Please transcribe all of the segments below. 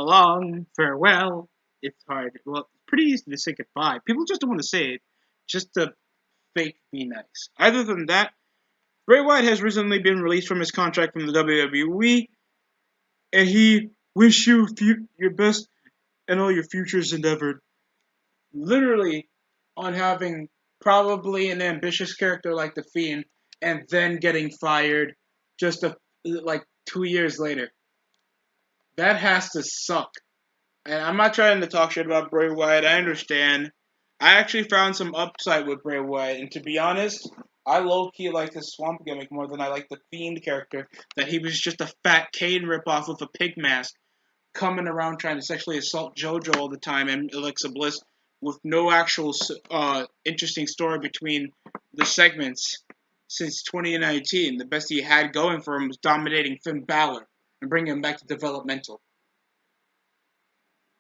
long, farewell. It's hard. Well, it's pretty easy to say goodbye. People just don't want to say it, just to fake be nice. Other than that, Bray Wyatt has recently been released from his contract from the WWE, and he wish you your best and all your futures endeavored. Literally, on having probably an ambitious character like the Fiend, and then getting fired like 2 years later. That has to suck. And I'm not trying to talk shit about Bray Wyatt. I understand. I actually found some upside with Bray Wyatt, and to be honest, I low-key like his swamp gimmick more than I like the Fiend character. That he was just a fat Kane ripoff with a pig mask, coming around trying to sexually assault JoJo all the time and Alexa Bliss, with no actual interesting story between the segments since 2019. The best he had going for him was dominating Finn Balor and bringing him back to developmental.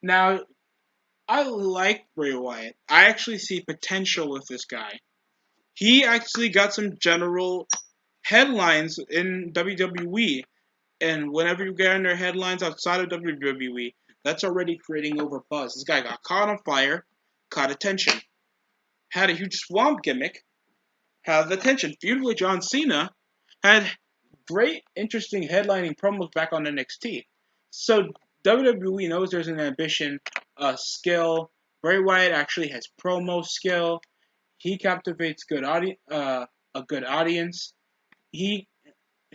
Now, I like Bray Wyatt. I actually see potential with this guy. He actually got some general headlines in WWE, and whenever you get under headlines outside of WWE, that's already creating over buzz. This guy got caught on fire, caught attention, had a huge swamp gimmick, had attention. Feud with John Cena, had great, interesting headlining promos back on NXT. So WWE knows there's an ambition, a skill. Bray Wyatt actually has promo skill. He captivates a good audience. He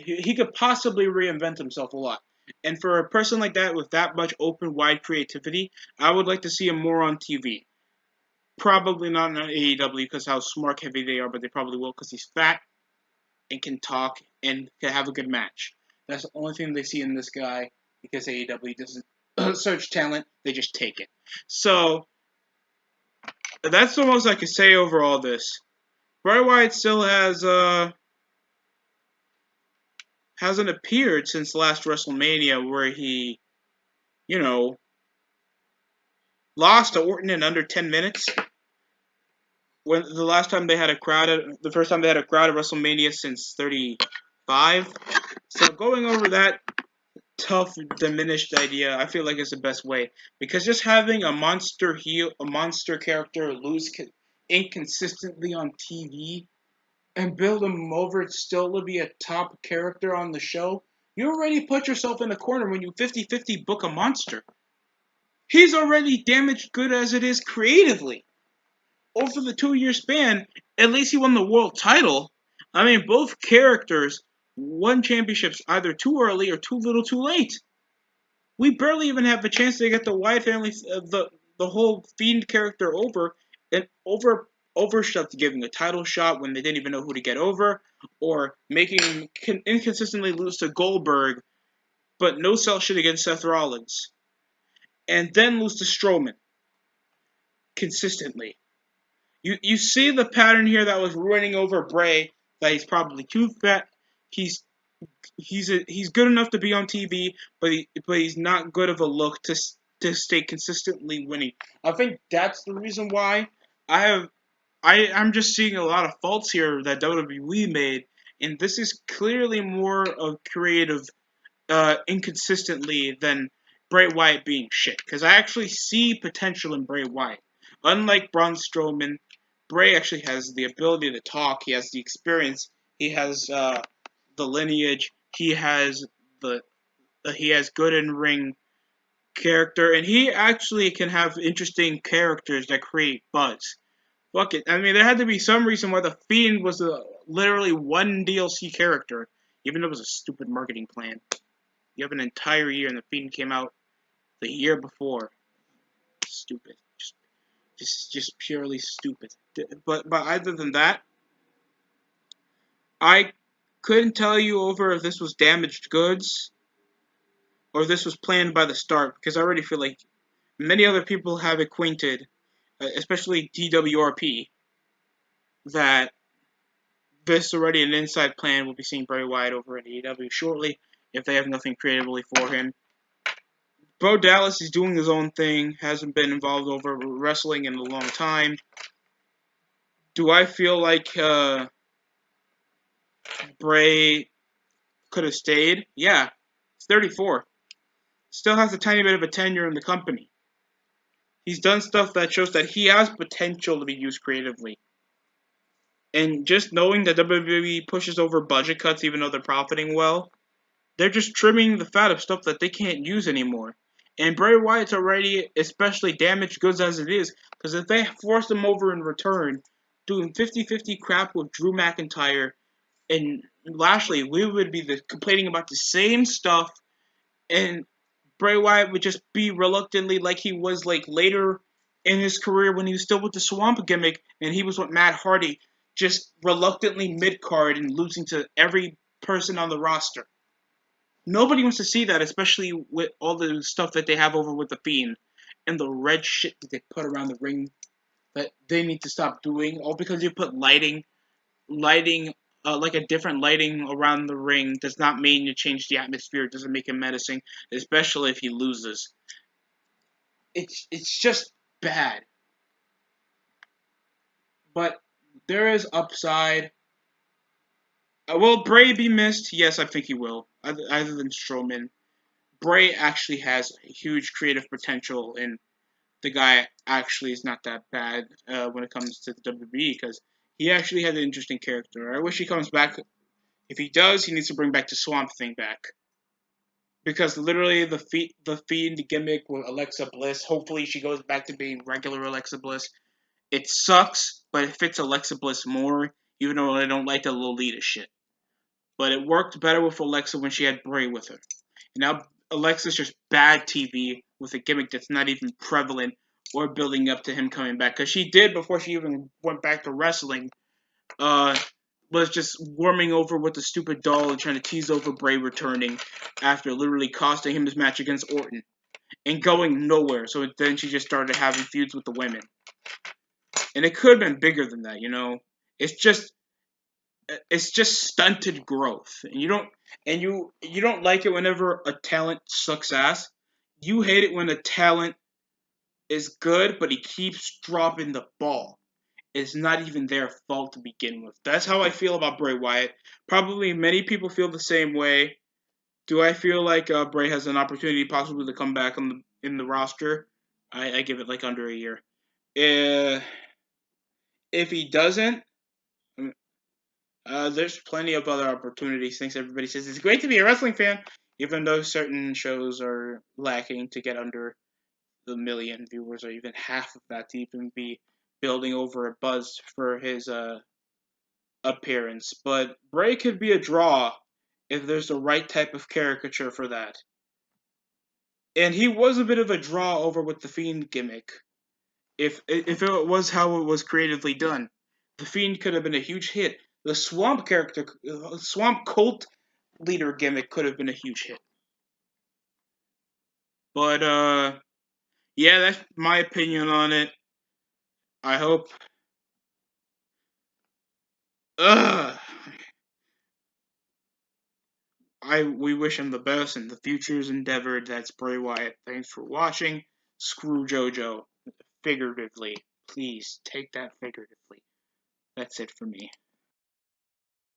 he could possibly reinvent himself a lot. And for a person like that with that much open, wide creativity, I would like to see him more on TV. Probably not on AEW because how smart heavy they are, but they probably will because he's fat and can talk and can have a good match. That's the only thing they see in this guy because AEW doesn't search talent; they just take it. So that's the most I could say over all this. Bray Wyatt still hasn't appeared since last WrestleMania, where he, you know, lost to Orton in under 10 minutes. When the last time they had a crowd, the first time they had a crowd at WrestleMania since 35. So going over that tough, diminished idea, I feel like is the best way because just having a monster character lose inconsistently on TV and build him over still to be a top character on the show, you already put yourself in a corner when you 50-50 book a monster. He's already damaged good as it is creatively. Over the 2 year span, at least he won the world title. I mean, both characters won championships either too early or too little too late. We barely even have a chance to get the Wyatt family, the whole Fiend character over, and overshoved giving a title shot when they didn't even know who to get over, or making him inconsistently lose to Goldberg, but no sell shit against Seth Rollins, and then lose to Strowman consistently. You see the pattern here that was running over Bray, that he's probably too fat. He's he's good enough to be on TV, but he's not good of a look to stay consistently winning. I think that's the reason why I'm just seeing a lot of faults here that WWE made, and this is clearly more of creative inconsistently than Bray Wyatt being shit. Because I actually see potential in Bray Wyatt. Unlike Braun Strowman, Bray actually has the ability to talk. He has the experience. He has the lineage. The he has good in ring character, and he actually can have interesting characters that create buzz. Fuck it. I mean, there had to be some reason why the Fiend was literally one DLC character, even though it was a stupid marketing plan. You have an entire year, and the Fiend came out the year before. Stupid. Just purely stupid. But other than that, I couldn't tell you over if this was damaged goods or if this was planned by the start, because I already feel like many other people have acquainted, especially DWRP, that this is already an inside plan. We'll be seeing Bray Wyatt over at AEW shortly if they have nothing creatively for him. Bo Dallas is doing his own thing, hasn't been involved over wrestling in a long time. Do I feel like Bray could have stayed? Yeah, he's 34. still has a tiny bit of a tenure in the company. He's done stuff that shows that he has potential to be used creatively. And just knowing that WWE pushes over budget cuts even though they're profiting well, they're just trimming the fat of stuff that they can't use anymore. And Bray Wyatt's already especially damaged goods as it is, because if they force him over in return, doing 50-50 crap with Drew McIntyre and Lashley, we would be complaining about the same stuff, and Bray Wyatt would just be reluctantly like he was like later in his career when he was still with the Swamp gimmick, and he was with Matt Hardy, just reluctantly mid card and losing to every person on the roster. Nobody wants to see that, especially with all the stuff that they have over with the Fiend and the red shit that they put around the ring that they need to stop doing. All because you put lighting, like a different lighting around the ring does not mean you change the atmosphere. It doesn't make him menacing, especially if he loses. It's just bad. But there is upside. Will Bray be missed? Yes, I think he will. Other than Strowman, Bray actually has huge creative potential, and the guy actually is not that bad when it comes to the WWE because he actually has an interesting character. I wish he comes back. If he does, he needs to bring back the Swamp Thing back because literally the Fiend gimmick with Alexa Bliss. Hopefully, she goes back to being regular Alexa Bliss. It sucks, but it fits Alexa Bliss more. Even though I don't like the Lolita shit, but it worked better with Alexa when she had Bray with her. And now Alexa's just bad TV with a gimmick that's not even prevalent or building up to him coming back. Because she did before she even went back to wrestling. Was just warming over with the stupid doll and trying to tease over Bray returning after literally costing him his match against Orton and going nowhere. So then she just started having feuds with the women. And it could have been bigger than that, you know. It's just stunted growth, and you don't like it whenever a talent sucks ass. You hate it when a talent is good, but he keeps dropping the ball. It's not even their fault to begin with. That's how I feel about Bray Wyatt. Probably many people feel the same way. Do I feel like Bray has an opportunity possibly to come back in the roster? I give it like under a year. Uh, if he doesn't, there's plenty of other opportunities. Thanks, everybody says it's great to be a wrestling fan, even though certain shows are lacking to get under the million viewers or even half of that to even be building over a buzz for his appearance. But Bray could be a draw if there's the right type of caricature for that. And he was a bit of a draw over with the Fiend gimmick. If it was how it was creatively done, the Fiend could have been a huge hit. The Swamp character, Swamp Cult leader gimmick could have been a huge hit. But yeah, that's my opinion on it. I hope. Ugh. We wish him the best in the future's endeavor. That's Bray Wyatt. Thanks for watching. Screw JoJo. Figuratively. Please take that figuratively. That's it for me.